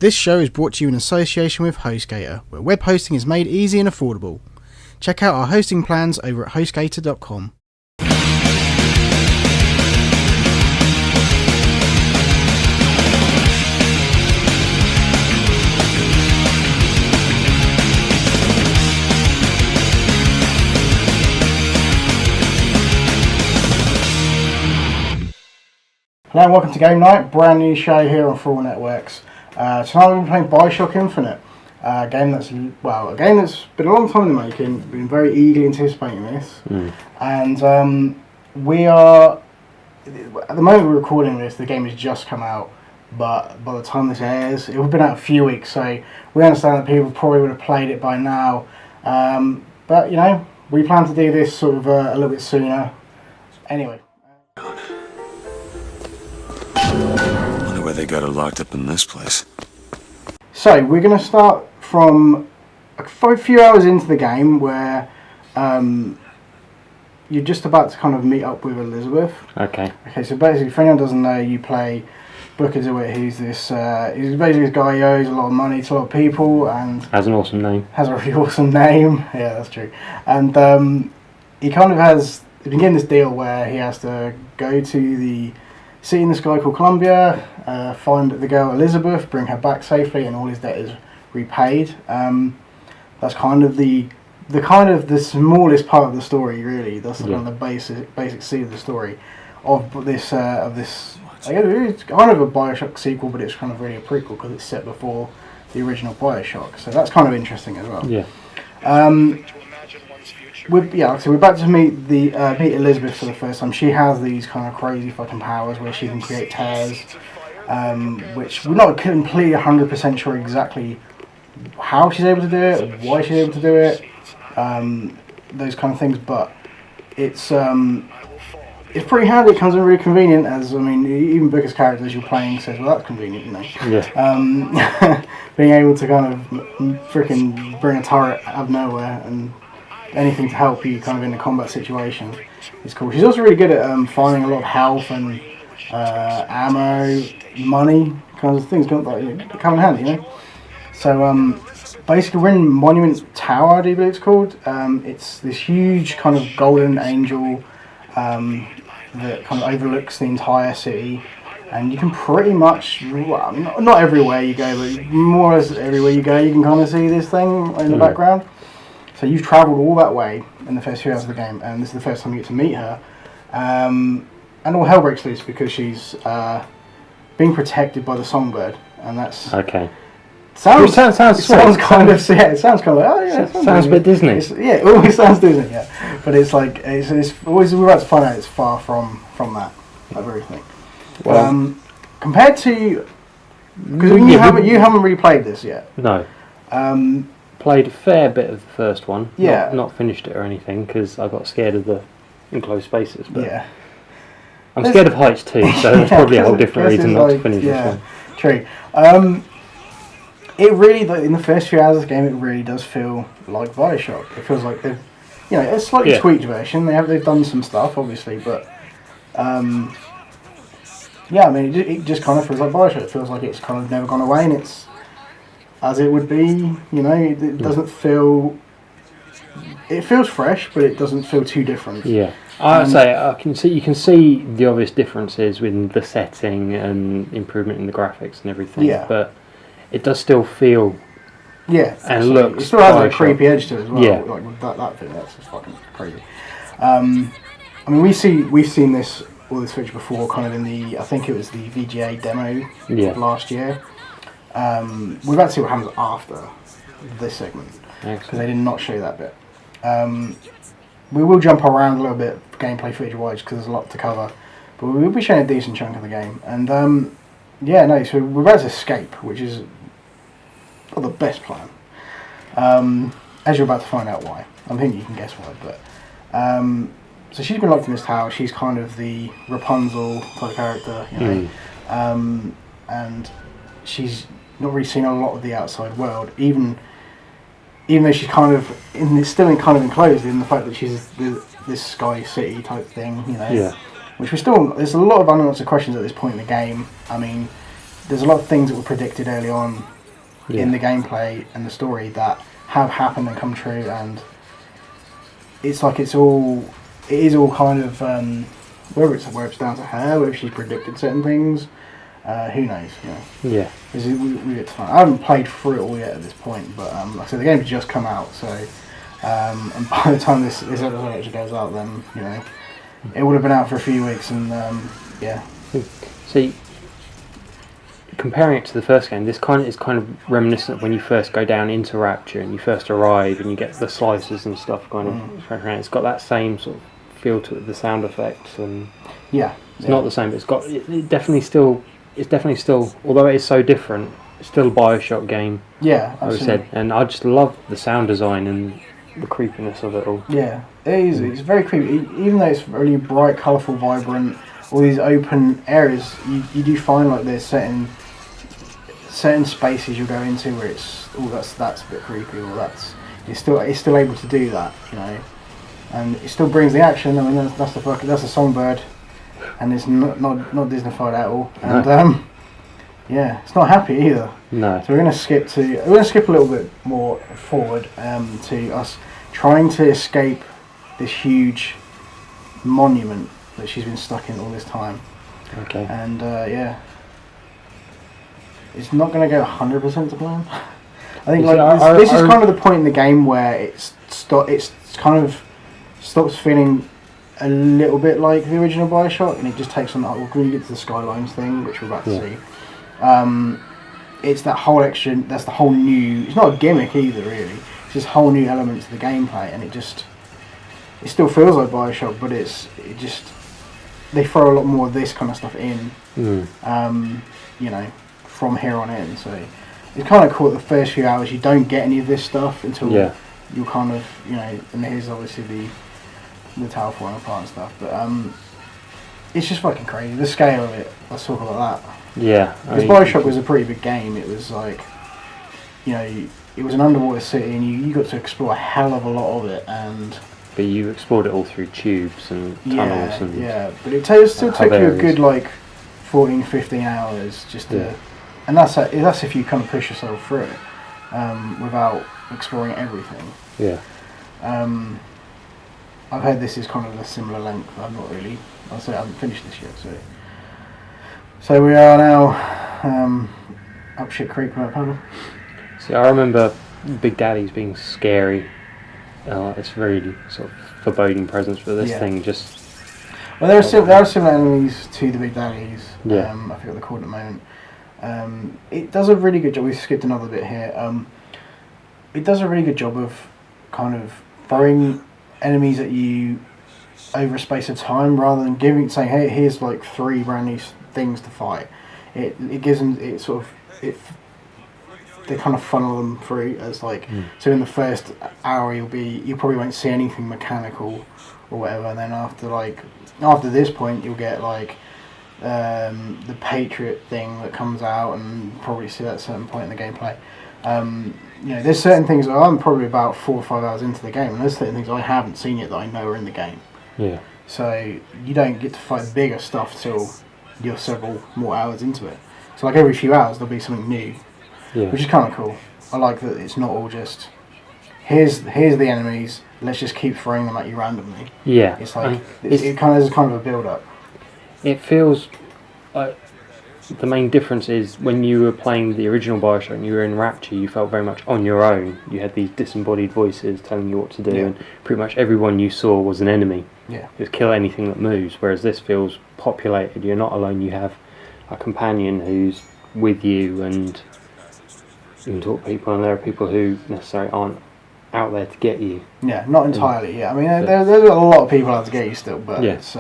This show is brought to you in association with HostGator, where web hosting is made easy and affordable. Check out our hosting plans over at hostgator.com. Hello and welcome to Game Night, brand new show here on For All Networks. Tonight we're playing Bioshock Infinite, a game that's been a long time in the making. Been very eagerly anticipating this, and we are at the moment we're recording this. The game has just come out, but by the time this airs, it would have been out a few weeks. So we understand that people probably would have played it by now, but you know, we plan to do this sort of a little bit sooner. Anyway. Wonder where they got her locked up in this place. So we're going to start from a few hours into the game where you're just about to kind of meet up with Elizabeth. Okay. Okay. So basically, if anyone doesn't know, you play Booker DeWitt. He's this. He's basically this guy who owes a lot of money to a lot of people and has an awesome name. Has a really awesome name. Yeah, that's true. And he kind of has. He's been getting this deal where he has to go to the city in the sky called Columbia, find the girl Elizabeth, bring her back safely, and all his debt is repaid. That's kind of the smallest part of the story, really. That's kind of the basic seed of the story of this. I guess it's kind of a Bioshock sequel, but it's kind of really a prequel because it's set before the original Bioshock. So that's kind of interesting as well. Yeah. So we're about to meet meet Elizabeth for the first time. She has these kind of crazy fucking powers where she can create tears, which we're not completely 100% sure exactly how she's able to do it, or why she's able to do it, those kind of things. But it's pretty handy. It comes in really convenient, as I mean, even Booker's character as you're playing says, well, that's convenient, you know. Yeah. Being able to kind of freaking bring a turret out of nowhere and anything to help you kind of in a combat situation is cool. She's also really good at finding a lot of health and ammo, money, kinds of things come in handy, you know. So basically we're in Monument Tower, I do believe it's called. It's this huge kind of golden angel that kind of overlooks the entire city, and you can pretty much, well, not everywhere you go, but more or less everywhere you go you can kind of see this thing in the background. So you've travelled all that way in the first few hours of the game, and this is the first time you get to meet her. And all hell breaks loose because she's being protected by the songbird, and that's okay. Sounds kind of it sounds kind of like, oh yeah, sounds a bit Disney. It always sounds Disney, yeah. But it's like it's always, we're about to find out it's far from that very thing. Well, compared to, because you haven't really played this yet. No. Played a fair bit of the first one. Yeah. Not finished it or anything because I got scared of the enclosed spaces. But yeah. I'm scared of heights too, so that's probably a whole different reason not to finish this one. True. It really, in the first few hours of the game, it really does feel like Bioshock. It feels like they've, a slightly tweaked version. They've done some stuff, obviously, but it just kind of feels like Bioshock. It feels like it's kind of never gone away, and it's as it would be. It doesn't feel. It feels fresh, but it doesn't feel too different. Yeah, I'd say you can see the obvious differences with the setting and improvement in the graphics and everything. Yeah. But it does still feel. Yeah, and looks. It still has a creepy edge to it as well. Yeah. Like with that thing, that's just fucking crazy. We've seen this footage before, kind of in I think it was the VGA demo of last year. We're about to see what happens after this segment because they did not show that bit. We will jump around a little bit gameplay footage wise because there's a lot to cover, but we will be showing a decent chunk of the game. And so we're about to escape, which is not the best plan. As you're about to find out why. I'm thinking you can guess why, but so she's been locked in this tower. She's kind of the Rapunzel type character, and she's not really seen a lot of the outside world, even though she's kind of still enclosed in the fact that she's this Sky City type thing, Yeah. Which there's a lot of unanswered questions at this point in the game. I mean, there's a lot of things that were predicted early on Yeah. in the gameplay and the story that have happened and come true, and it's like it is all kind of whether it's down to her, whether she's predicted certain things, who knows? You know, Yeah. 'cause we get to find. I haven't played through it all yet at this point, but like I said, the game's just come out, so and by the time this episode actually goes out, then you know it would have been out for a few weeks, and yeah, See, comparing it to the first game, this is kind of reminiscent of when you first go down into Rapture and you first arrive and you get the slices and stuff kind of thrown around. It's got that same sort of feel to it, the sound effects, and yeah, it's not the same. But it definitely still. It's definitely still, although it is so different, it's still a Bioshock game. Yeah, I would absolutely. said, and I just love the sound design and the creepiness of it all. Yeah, it is. It's very creepy. Even though it's really bright, colourful, vibrant, all these open areas, you do find like there's certain spaces you'll go into where it's that's a bit creepy, or it's still able to do that, you know, and it still brings the action. I mean, that's a songbird, and it's not Disneyfied at all, and yeah, it's not happy either. No. So we're gonna skip a little bit more forward to us trying to escape this huge monument that she's been stuck in all this time. Okay. And yeah, it's not going to go 100% to plan. I think this is kind of the point in the game where it's kind of stops feeling a little bit like the original Bioshock, and it just takes on that. We're going to get to the Skylines thing, which we're about to see. It's that whole extra. That's the whole new. It's not a gimmick either, really. It's just whole new element to the gameplay, and it still feels like Bioshock, but they throw a lot more of this kind of stuff in. You know, from here on in. So it's kind of cool. The first few hours, you don't get any of this stuff until you're kind of, you know. And here's obviously the tower falling apart and stuff, but it's just fucking crazy. The scale of it. Let's talk about that. Yeah. Because Bioshock was a pretty big game. It was like, you know, it was an underwater city, and you got to explore a hell of a lot of it. And but you explored it all through tubes and tunnels and but it still took you a good like 14, 15 hours just to, and that's if you kind of push yourself through it without exploring everything. Yeah. I've heard this is kind of a similar length. I haven't finished this yet, so we are now up shit creek right paddle. See, I remember Big Daddy's being scary. It's very sort of foreboding presence, but this thing just. Well, there are similar enemies to the Big Daddies. Yeah. I forget what they're called at the moment. It does a really good job. We've skipped another bit here. It does a really good job of kind of throwing enemies at you over a space of time, rather than saying, "Hey, here's like 3 brand new things to fight." It gives them they kind of funnel them through as like so. In the first hour, you probably won't see anything mechanical or whatever, and then after this point, you'll get like the Patriot thing that comes out, and probably see that at a certain point in the gameplay. You know, there's certain things that I'm probably about 4 or 5 hours into the game, and there's certain things I haven't seen yet that I know are in the game. Yeah. So you don't get to fight bigger stuff till you're several more hours into it. So like every few hours there'll be something new, which is kind of cool. I like that it's not all just here's the enemies. Let's just keep throwing them at you randomly. Yeah. It's like it kind of a build up. It feels like the main difference is when you were playing the original Bioshock and you were in Rapture, you felt very much on your own. You had these disembodied voices telling you what to do, and pretty much everyone you saw was an enemy. Yeah. Just kill anything that moves, whereas this feels populated. You're not alone, you have a companion who's with you, and you can talk to people, and there are people who necessarily aren't out there to get you. Yeah, not entirely, yeah. I mean, there's a lot of people out to get you still, but it's,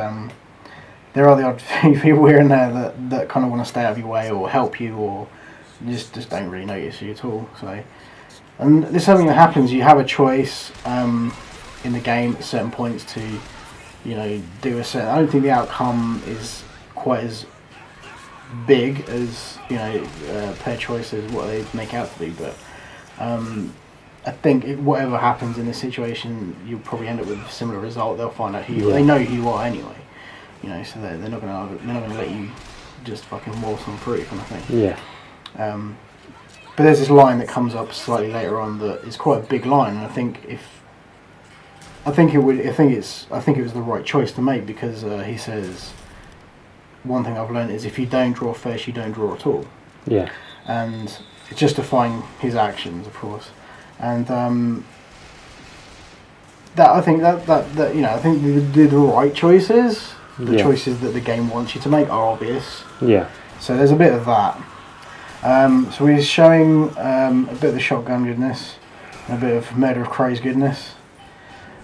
there are the odd few people here and there that kind of want to stay out of your way or help you, or just don't really notice you at all. So, and this is something that happens. You have a choice in the game at certain points to, you know, do a certain. I don't think the outcome is quite as big as, you know, per choice as what they make out to be, but I think whatever happens in this situation, you'll probably end up with a similar result. They'll find out who they know who you are anyway. You know, so they're not going to let you just fucking waltz on through kind of thing. Yeah. But there's this line that comes up slightly later on that is quite a big line, and I think it was the right choice to make, because he says, one thing I've learned is if you don't draw first, you don't draw at all. Yeah. And it's justifying his actions, of course. And I think the right choices, the choices that the game wants you to make, are obvious. Yeah. So there's a bit of that. So we're showing a bit of the shotgun goodness, and a bit of Murder of Crows goodness.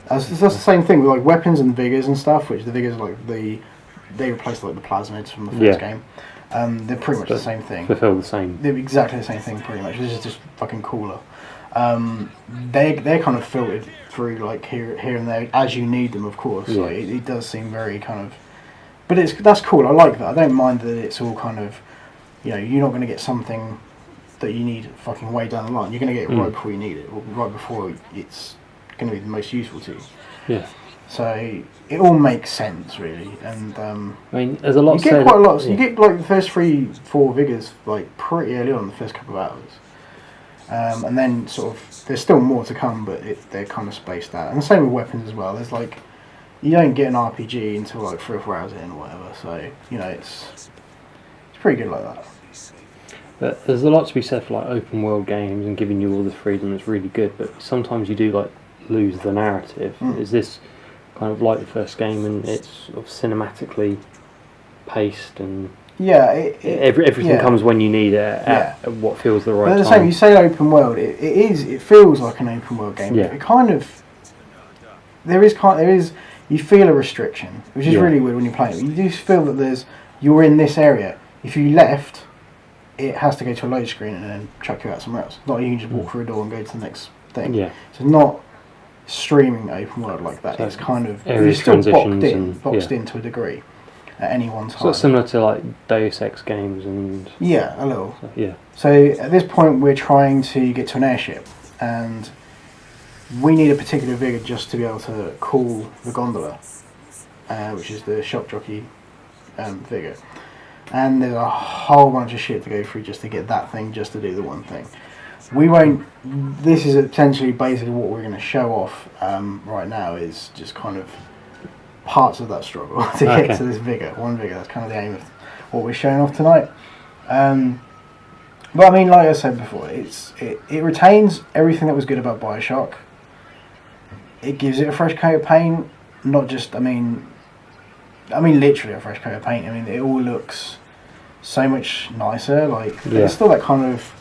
That's the same thing with like weapons and vigors and stuff, which the vigors they replaced like the plasmids from the first game. They're pretty much the same thing. Fulfill the same. They're exactly the same thing, pretty much. This is just fucking cooler. They're kind of filtered through like here and there as you need them, of course. Yeah. Like, it does seem very kind of, but that's cool. I like that. I don't mind that it's all kind of, you're not going to get something that you need fucking way down the line. You're going to get it right before you need it, or right before it's going to be the most useful to you. Yeah. So it all makes sense, really. And I mean, there's a lot. You get quite a lot. So you get like the first 3-4 vigors like pretty early on, the first couple of hours, and then sort of there's still more to come, but they're kind of spaced out. And the same with weapons as well. There's like you don't get an RPG until like 3 or 4 hours in or whatever. So it's pretty good like that. But there's a lot to be said for like open world games and giving you all the freedom. It's really good, but sometimes you do like lose the narrative. Is this kind of like the first game, and it's sort of cinematically paced, and everything comes when you need it at what feels the right but at the time. same, you say open world, it feels like an open world game. Yeah. It kind of there is you feel a restriction, which is really weird when you're playing it. You do feel that you're in this area. If you left, it has to go to a load screen and then chuck you out somewhere else. Not you can just walk through a door and go to the next thing. Yeah. So it's not streaming open world like that. So it's kind of you're still boxed in to a degree at any one time. So it's similar to like Deus Ex games and a little. Yeah. So at this point we're trying to get to an airship, and we need a particular vigor just to be able to call the gondola, which is the shock jockey vigor. And there's a whole bunch of shit to go through just to get that thing, just to do the one thing. We won't. This is essentially basically what we're going to show off right now, is just kind of parts of that struggle to get to this vigor, one vigor. That's kind of the aim of what we're showing off tonight. But I mean, like I said before, it retains everything that was good about Bioshock. It gives it a fresh coat of paint, not just. I mean, literally a fresh coat of paint. I mean, it all looks so much nicer. Like there's still that kind of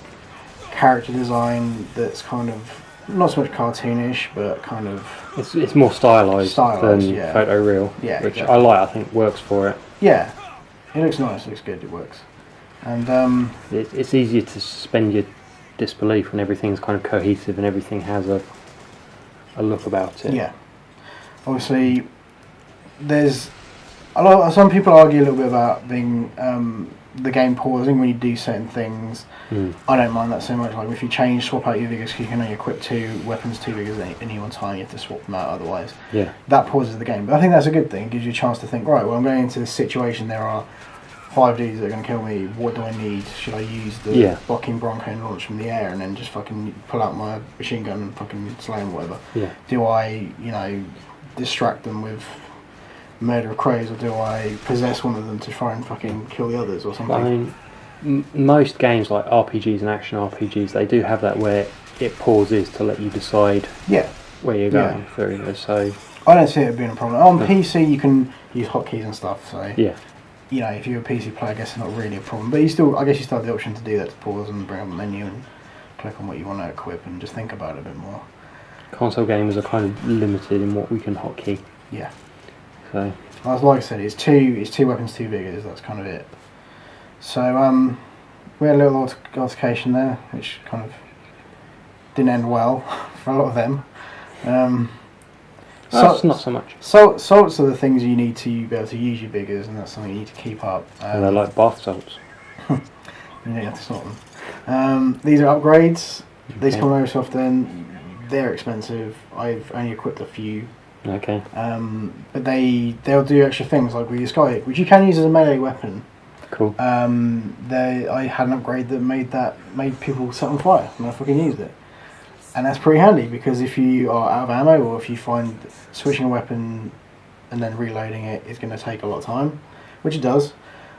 character design that's kind of not so much cartoonish, but kind of it's more stylized than photoreal, which exactly. I like. I think works for it. Yeah, it looks nice. It looks good. It works, and it's easier to suspend your disbelief when everything's kind of cohesive and everything has a look about it. Yeah, obviously, there's a lot. Some people argue a little bit about being the game pausing when you do certain things. I don't mind that so much. Like if you swap out your vigors, you can only equip 2 weapons, 2 vigors at any one time. You have to swap them out otherwise. Yeah, that pauses the game. But I think that's a good thing. It gives you a chance to think. Right, well, I'm going into this situation. There are 5 dudes that are going to kill me. What do I need? Should I use the blocking Bronco and launch from the air and then just fucking pull out my machine gun and fucking slay them, or whatever? Yeah. Do I, distract them with Murder of Crows, or do I possess one of them to try and fucking kill the others or something? I mean, most games like RPGs and action RPGs, they do have that where it pauses to let you decide where you're going through. So I don't see it being a problem. On PC you can use hotkeys and stuff, so if you're a PC player, I guess it's not really a problem. But I guess you still have the option to do that, to pause and bring up the menu and click on what you want to equip and just think about it a bit more. Console gamers are kind of limited in what we can hotkey. Yeah. So, like I said, it's two weapons, 2 vigors. That's kind of it. So we had a little altercation there, which kind of didn't end well for a lot of them. Not so much. Salts are the things you need to be able to use your vigors, and that's something you need to keep up. And they're like bath salts. You have to sort them. These are upgrades. These come very often. They're expensive. I've only equipped a few. But they'll do extra things, like with your Sky, which you can use as a melee weapon. Cool. I had an upgrade that made people set on fire, and I fucking used it. And that's pretty handy because if you are out of ammo, or if you find switching a weapon and then reloading it is going to take a lot of time, which it does,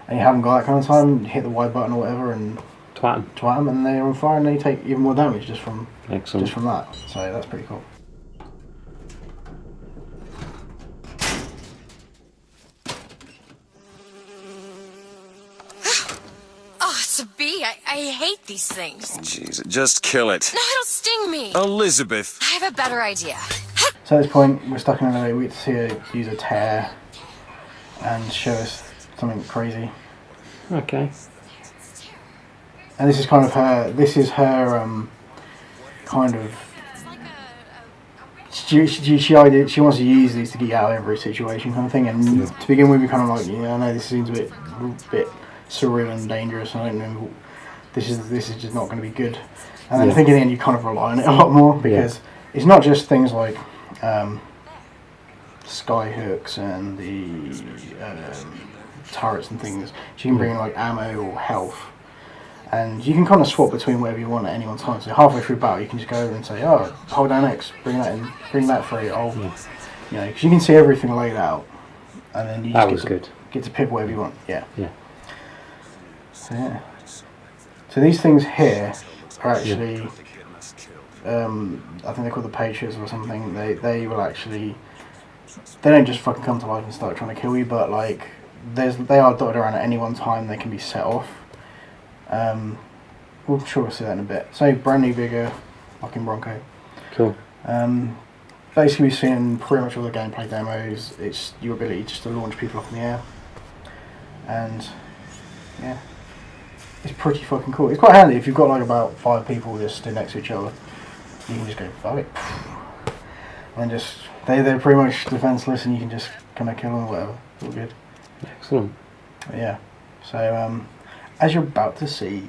and you haven't got that kind of time, you hit the Y button or whatever and Twat 'em. and they're on fire, and they take even more damage just from Excellent. that. So that's pretty cool. Oh, it's a bee. I hate these things. Jeez, just kill it. No, it'll sting me. Elizabeth. I have a better idea. So at this point, we're stuck in an elevator. We get to see her use a tear and show us something crazy. Okay. And this is kind of her. This is her kind of. She wants to use these to get out of every situation, kind of thing. And to begin with, we kind of like, yeah, I know this seems a bit surreal and dangerous. I don't know. This is just not going to be good. And then I think in the end, you kind of rely on it a lot more because it's not just things like sky hooks and the turrets and things. She can bring in like ammo or health, and you can kind of swap between whatever you want at any one time. So halfway through battle, you can just go over and say, "Oh, hold down X, bring that in, bring that free." Because you can see everything laid out, and then you just get to pick whatever you want. Yeah. So these things here are actually. I think they're called the Patriots or something. They will actually. They don't just fucking come to life and start trying to kill you, but like they are dotted around at any one time. They can be set off. We'll see that in a bit. So brand new, bigger, fucking Bronco. Cool. Basically, we've seen pretty much all the gameplay demos. It's your ability just to launch people up in the air, and yeah, it's pretty fucking cool. It's quite handy if you've got like about 5 people just stood next to each other. You can just go fuck it, and just they're pretty much defenseless, and you can just kind of kill them or whatever. It's all good. Excellent. But yeah. So as you're about to see,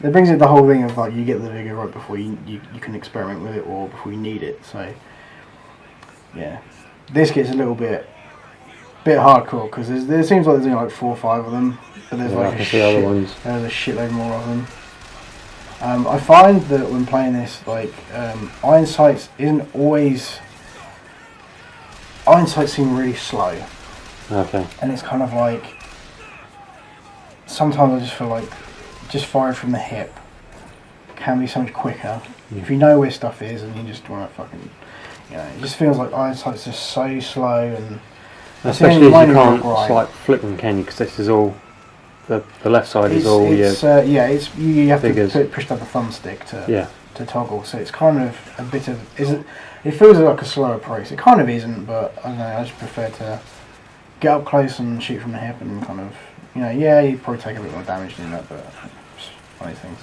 that brings it the whole thing of like you get the vigor right before you can experiment with it or before you need it. So yeah, this gets a little bit hardcore because there seems like there's only like 4 or 5 of them, but there's like there's a shitload more of them. I find that when playing this, like iron sights seem really slow. Okay. And it's kind of like sometimes I just feel like just firing from the hip can be so much quicker if you know where stuff is and you just want to fucking, it just feels like iron sight's just so slow, and especially as you can't like flip them, can you? Because this is all the left side is all you have figures. to push down the thumbstick to toggle, so it's kind of a bit of it feels like a slower process. It kind of isn't, but I don't know, I just prefer to get up close and shoot from the hip and kind of you'd probably take a bit more damage doing that, but it's one of these things.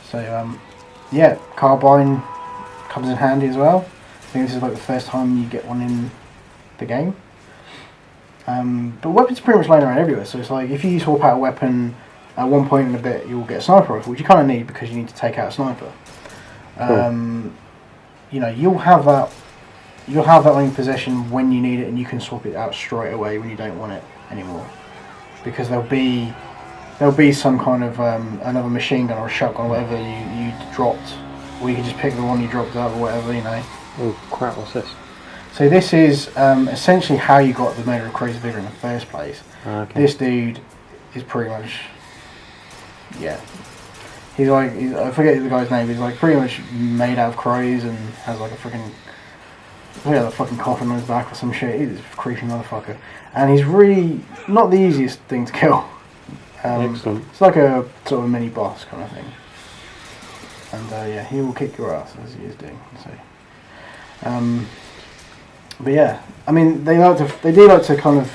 So carbine comes in handy as well. I think this is like the first time you get one in the game. But weapons are pretty much laying around everywhere, so it's like if you swap out a weapon at one point in a bit, you'll get a sniper rifle, which you kind of need because you need to take out a sniper. Cool. You'll have that on your possession when you need it, and you can swap it out straight away when you don't want it anymore, because there'll be some kind of another machine gun or a shotgun or whatever you dropped, or you can just pick the one you dropped out or whatever. Oh crap! What's this? So this is essentially how you got the Murder of Crazy Vigor in the first place. Okay. This dude is pretty much, he's I forget the guy's name, he's like pretty much made out of crows and has like a fucking coffin on his back or some shit. He's a creepy motherfucker. And he's really not the easiest thing to kill. Excellent. It's like a sort of mini boss kind of thing. And he will kick your ass as he is doing. So. But yeah, I mean, they do like to kind of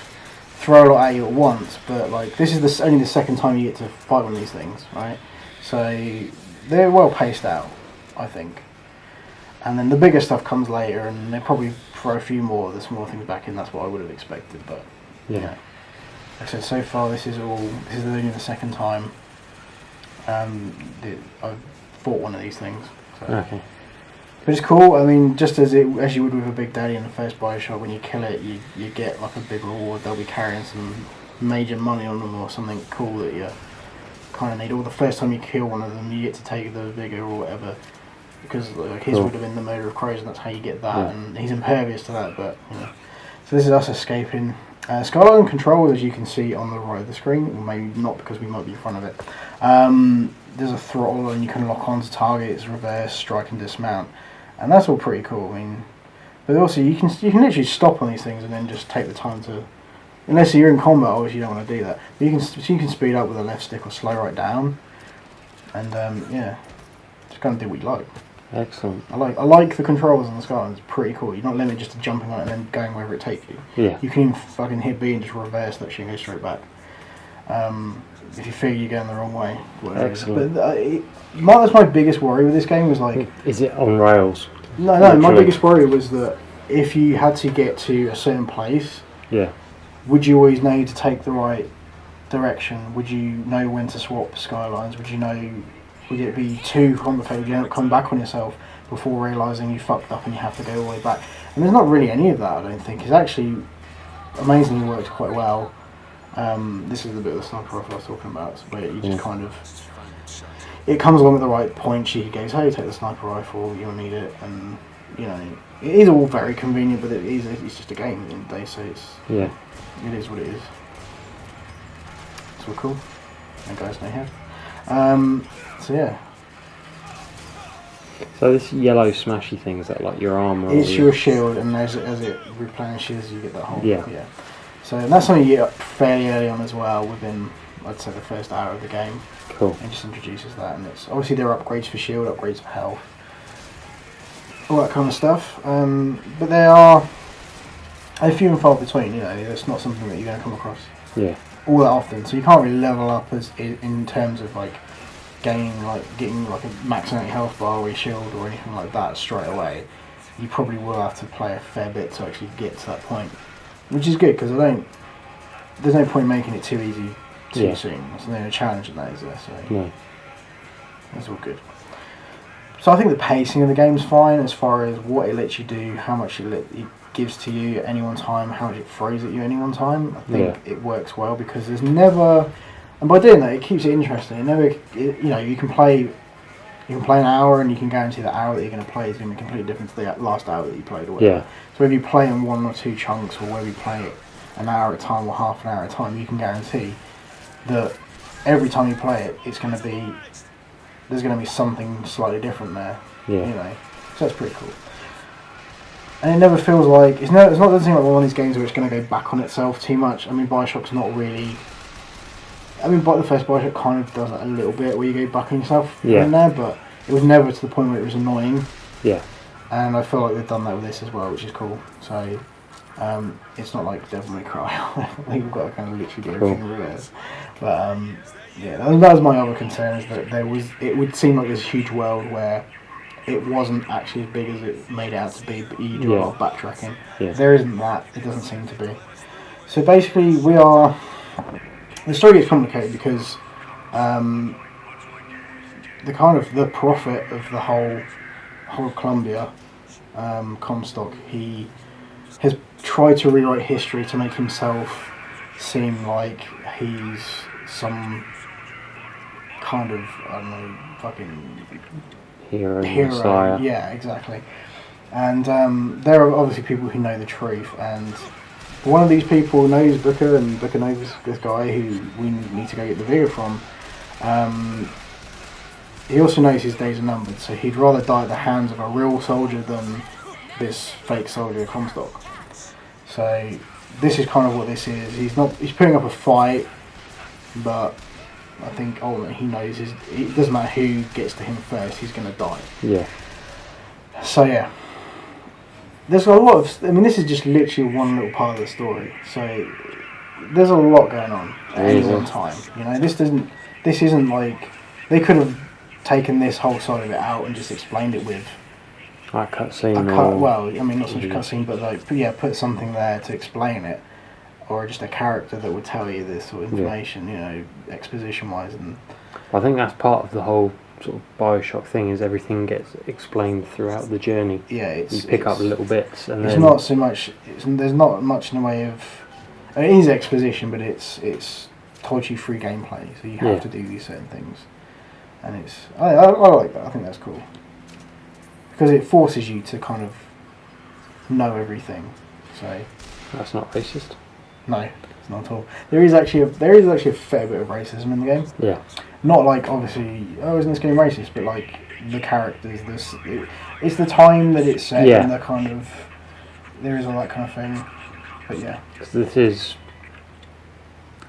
throw a lot at you at once, but like this is only the second time you get to fight one of these things, right? So they're well paced out, I think. And then the bigger stuff comes later, and they probably throw a few more of the small things back in. That's what I would have expected, but like I said, so far this is only the second time I've fought one of these things. So. Okay. But it's cool. I mean, just as you would with a Big Daddy in the first Bioshock, when you kill it, you get like a big reward. They'll be carrying some major money on them or something cool that you kind of need. Or the first time you kill one of them, you get to take the vigor or whatever. Because like, his would have been the murder of crows, and that's how you get that. And he's impervious to that, but you know. So this is us escaping. Skyline control, as you can see on the right of the screen, or maybe not because we might be in front of it. There's a throttle, and you can lock onto targets, reverse, strike, and dismount, and that's all pretty cool. I mean, but also you can literally stop on these things and then just take the time to. Unless you're in combat, obviously you don't want to do that. But you can speed up with the left stick or slow right down, and yeah, just kind of do what you like. Excellent. I like the controls on the Skyline. It's pretty cool. You're not limited just to jumping on it and then going wherever it takes you. Yeah. You can even fucking hit B and just reverse that shit and go straight back. If you feel you're going the wrong way. Excellent. But that's my biggest worry with this game was like... Is it on rails? No, my biggest worry was that if you had to get to a certain place, yeah, would you always know to take the right direction? Would you know when to swap skylines? Would it be too complicated? You end up coming back on yourself before realising you fucked up and you have to go all the way back. And there's not really any of that, I don't think. It's actually amazingly worked quite well. This is the bit of the sniper rifle I was talking about, where you just kind of... It comes along at the right point. She goes, hey, take the sniper rifle, you'll need it. And, you know, it is all very convenient, but it's just a game at the end of the day, so it is what it is. It's all cool. And guys know how. So yeah. So this yellow smashy thing, is that like your armour? It's your shield, and as it replenishes, you get that whole... Yeah. So that's something you get fairly early on as well, within, I'd say, the first hour of the game. Cool. It just introduces that, and it's obviously there are upgrades for shield, upgrades for health, all that kind of stuff. But they are a few and far between. You know, it's not something that you're going to come across all that often. So you can't really level up in terms of like getting like a max out health bar or your shield or anything like that straight away. You probably will have to play a fair bit to actually get to that point, which is good because there's no point making it too easy too soon. There's no challenge in that, is there? So no. That's all good. So I think the pacing of the game's fine as far as what it lets you do, how much it gives to you at any one time, how much it throws at you at any one time. I think it works well because there's never, and by doing that it keeps it interesting. You know, you can play an hour and you can guarantee the hour that you're going to play is going to be completely different to the last hour that you played or whatever. Yeah. So if you play in 1 or 2 chunks, or whether you play it an hour at a time or half an hour at a time, you can guarantee that every time you play it, there's going to be something slightly different there. Yeah. You know, so that's pretty cool. And it never feels like doesn't seem like one of these games where it's going to go back on itself too much. I mean, Bioshock's not really. I mean, the first Bioshock kind of does that a little bit, where you go back on yourself in there, but it was never to the point where it was annoying. Yeah. And I feel like they've done that with this as well, which is cool. So it's not like Devil May Cry. You've got to kind of literally do everything in reverse. But yeah, that was my other concern, is that it would seem like this huge world where it wasn't actually as big as it made it out to be, but you do a lot of backtracking. Yeah. There isn't that. It doesn't seem to be. So basically, the story gets complicated because the prophet of the whole Columbia, Comstock, he has tried to rewrite history to make himself seem like he's some kind of, I don't know, fucking hero. Messiah. Yeah, exactly. And there are obviously people who know the truth, and one of these people knows Booker, and Booker knows this guy who we need to go get the vigor from. He also knows his days are numbered, so he'd rather die at the hands of a real soldier than this fake soldier, Comstock. So this is kind of what this is. He's putting up a fight, but I think ultimately he knows it doesn't matter who gets to him first, he's going to die. Yeah. So yeah. There's a lot of... I mean, this is just literally one little part of the story. So there's a lot going on at any one time. You know, this isn't like... They could have taken this whole side of it out and just explained it with... Like cutscene well, I mean, not so much cutscene, but like, put something there to explain it. Or just a character that would tell you this sort of information, you know, exposition-wise. And I think that's part of the whole sort of Bioshock thing, is everything gets explained throughout the journey. Yeah, you pick up little bits, and it's not so much. There's not much in the way of It is exposition, but it's told you free gameplay, so you have Yeah. to do these certain things, and I like that. I think that's cool because it forces you to kind of know everything. So That's not racist. no, it's not at all. There is actually a fair bit of racism in the game. Yeah. Not like obviously, oh, isn't this game racist? But like the characters, it's the time that it's set Yeah. and the kind of there is all that kind of thing. But yeah, 'Cause this is,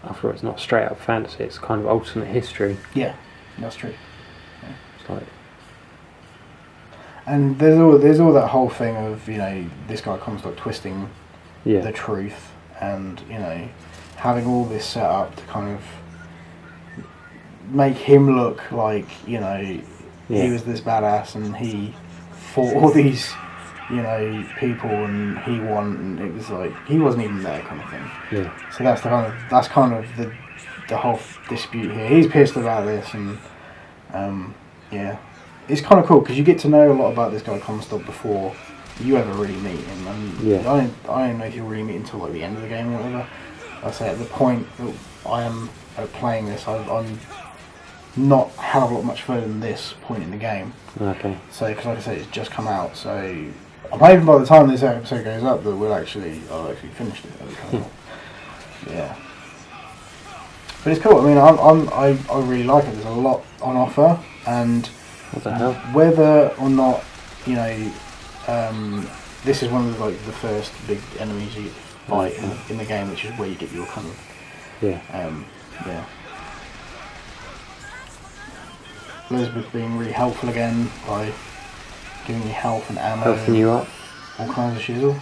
after all, it's not straight up fantasy. It's kind of alternate history. yeah, that's true. It's like, And there's all that whole thing of this guy comes like twisting yeah, the truth and having all this set up to kind of make him look like he was this badass and he fought all these people and he won and it was like he wasn't even there kind of thing. yeah, So that's kind of the whole dispute here. He's pissed about this and yeah, it's kind of cool because you get to know a lot about this guy Comstock before you ever really meet him. And Yeah. I don't know if you'll really meet until like the end of the game or whatever. I say at the point that I am playing this, I'm not a hell of a lot much further than this point in the game. okay, So, because like I say, it's just come out, so I'm hoping by the time this episode goes up that I'll actually finish it. That'd be kind of cool. Yeah, but it's cool. I mean, I really like it. There's a lot on offer, and what the hell? whether or not this is one of the first big enemies you fight in the game, which is where you get your kind of Yeah, yeah. Elizabeth being really helpful again by giving you health and ammo, helping you up. all kinds of shizzle.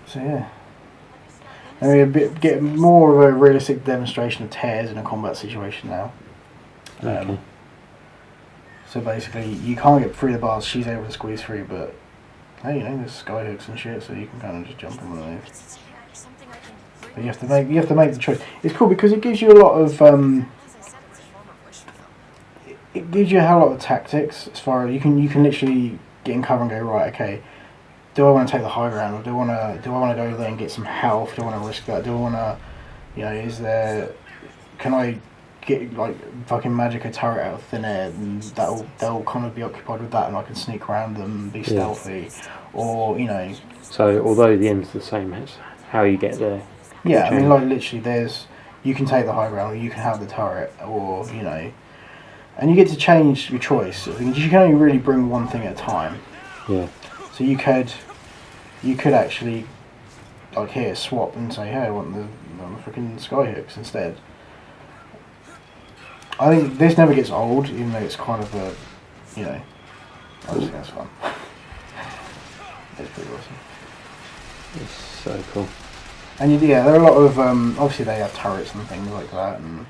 So yeah, and we get more of a realistic demonstration of tears in a combat situation now. Okay. So basically, you can't get through the bars. She's able to squeeze through, but hey, there's sky hooks and shit, so you can kind of just jump on one of those. But you have to make the choice. It's cool because it gives you a lot of it gives you a hell lot of tactics as far as you can literally get in cover and go, right, okay, do I want to take the high ground or do I want to go there and get some health? Do I want to risk that? Do I want to, can I get like fucking magic a turret out of thin air and they'll kind of be occupied with that and I can sneak around them and be stealthy, or So although the end's the same, it's how you get there. yeah, I mean like literally you can take the high ground or you can have the turret or and you get to change your choice. You can only really bring one thing at a time. Yeah, So you could actually like here swap and say, hey, I want the freaking skyhooks instead. I think this never gets old, even though it's kind of I just think that's fun. It's pretty awesome. it's so cool. And there are a lot of obviously they have turrets and things like that, and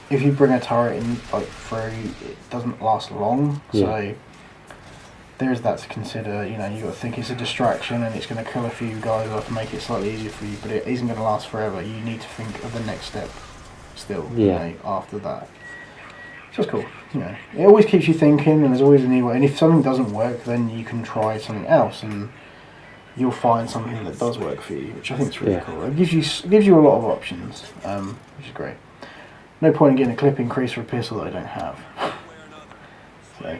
if you bring a turret in like through, it doesn't last long. Yeah. So there's that to consider. You got to think it's a distraction and it's going to kill a few guys off and make it slightly easier for you, but it isn't going to last forever. You need to think of the next step still. Yeah. After that. So it's cool. It always keeps you thinking, and there's always a new way. And if something doesn't work, then you can try something else, and you'll find something that does work for you, which I think is really cool. It gives you a lot of options, which is great. No point in getting a clip increase for a pistol that I don't have. So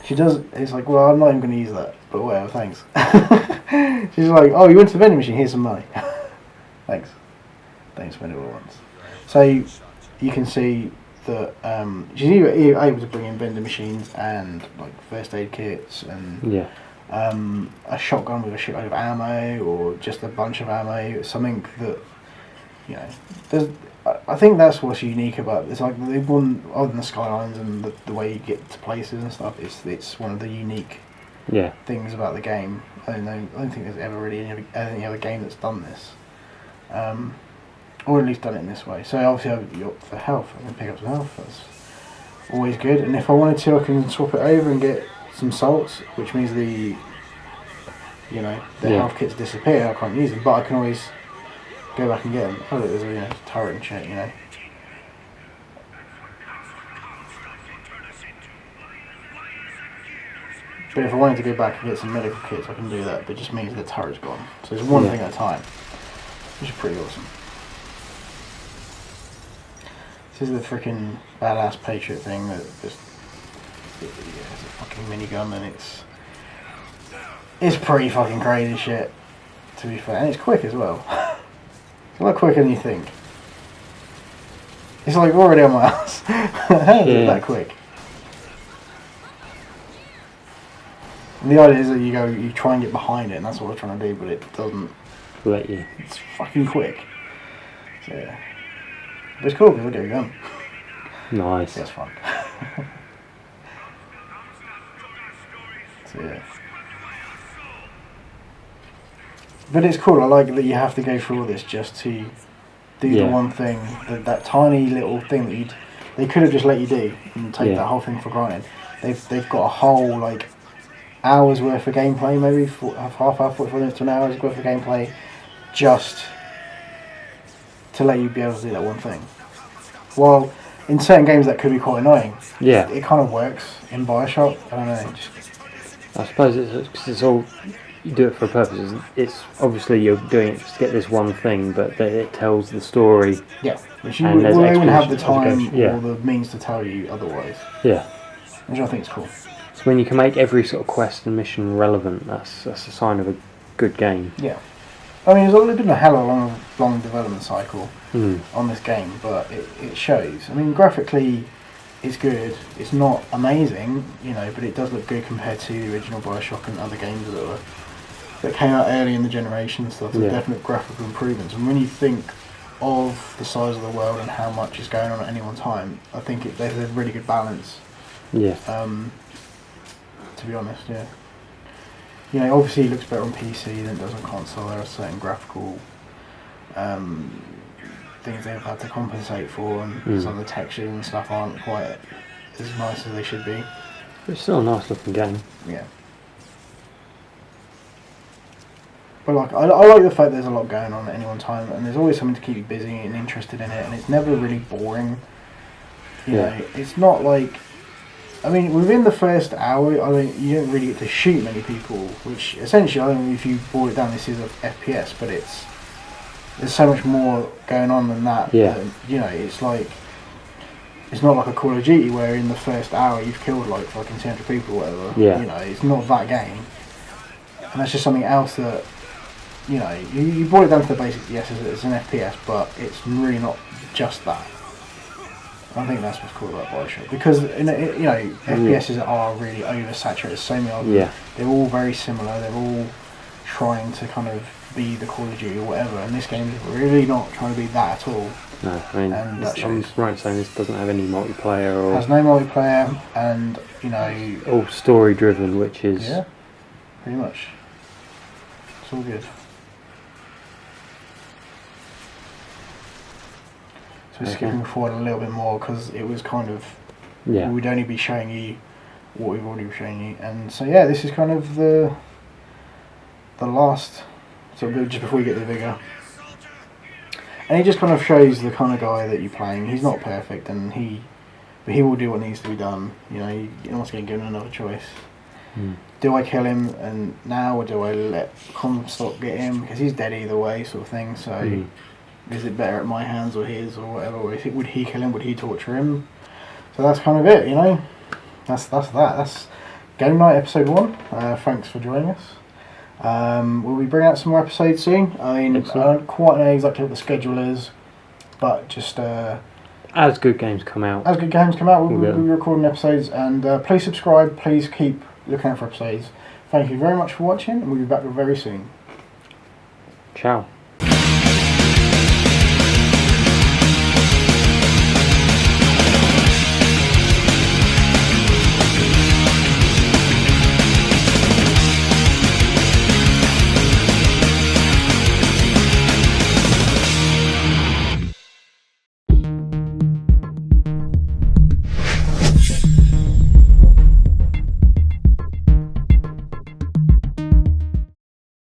she does. It's like, well, I'm not even going to use that, but whatever. Thanks. She's like, oh, you went to the vending machine. Here's some money. Thanks. Don't spend it all at once. So you can see that she's either able to bring in vending machines and like first aid kits and a shotgun with a shitload of ammo or just a bunch of ammo. Something that there's. I think that's what's unique about it. It's like the one other than the skylines and the way you get to places and stuff. It's one of the unique things about the game. I don't think there's ever really any other game that's done this. Or at least done it in this way. So obviously for health, I can pick up some health. That's always good. And if I wanted to, I can swap it over and get some salts, which means the health kits disappear. I can't use them, but I can always go back and get them. Oh, look, there's a turret and shit. But if I wanted to go back and get some medical kits, I can do that. But it just means the turret's gone. So it's one thing at a time, which is pretty awesome. This is the freaking badass Patriot thing that just it's a fucking minigun, and it's pretty fucking crazy shit, to be fair, and it's quick as well. It's a lot quicker than you think. It's like already on my ass. How is it that quick? And the idea is that you try and get behind it, and that's what we're trying to do, but it doesn't let you. It's fucking quick. So yeah. But it's cool, we'll get a gun. Nice. That's fun. So yeah. But it's cool, I like that you have to go through all this just to do the one thing, that tiny little thing that they could have just let you do and take that whole thing for granted. They've got a whole like hours worth of gameplay, maybe half hour, 45 minutes to an hour's worth of gameplay, just to let you be able to do that one thing. Well, in certain games that could be quite annoying. Yeah. It kind of works in Bioshock. I don't know. I suppose it's all, you do it for a purpose. It's obviously you're doing it just to get this one thing, but it tells the story. Yeah, which you wouldn't have the time or the means to tell you otherwise. Yeah. Which I think is cool. So when you can make every sort of quest and mission relevant, that's a sign of a good game. Yeah. I mean, there's been a hell of a long development cycle on this game, but it shows. I mean, graphically, it's good. It's not amazing, but it does look good compared to the original Bioshock and other games that came out early in the generation and stuff. There's definite graphical improvements. And when you think of the size of the world and how much is going on at any one time, I think there's a really good balance. Yeah. To be honest, yeah. Obviously it looks better on PC than it does on console. There are certain graphical things they've had to compensate for, and some of the textures and stuff aren't quite as nice as they should be. It's still a nice looking game. Yeah. But I like the fact there's a lot going on at any one time, and there's always something to keep you busy and interested in it, and it's never really boring. You know, it's not like, I mean, within the first hour, you don't really get to shoot many people, which essentially, I don't know if you boil it down, this is a FPS, but there's so much more going on than that. Yeah. It's like, it's not like a Call of Duty where in the first hour you've killed like fucking 200 people or whatever. Yeah. It's not that game. And that's just something else that, you boil it down to the basics, yes, it's an FPS, but it's really not just that. I think that's what's cool about Bioshock, because FPSs are really oversaturated. So many of them, they're all very similar. They're all trying to kind of be the Call of Duty or whatever, and this game is really not trying to be that at all. No, I mean, I'm right in saying this doesn't have any multiplayer or. It has no multiplayer, and all story driven, which is pretty much. It's all good. So we're skipping forward a little bit more because it was kind of we'd only be showing you what we've already shown you, and so this is kind of the last sort of just before you get the vigor, and he just kind of shows the kind of guy that you're playing. He's not perfect, and he will do what needs to be done. He wants to get given another choice. Do I kill him and now, or do I let Comstock get him because he's dead either way, sort of thing? So. Is it better at my hands or his or whatever? Or would he kill him? Would he torture him? So that's kind of it, That's that. That's Game Night Episode 1. Thanks for joining us. Will we bring out some more episodes soon? I mean, I don't quite know exactly what the schedule is, but just... as good games come out. We'll be recording episodes, and please subscribe, please keep looking out for episodes. Thank you very much for watching, and we'll be back very soon. Ciao.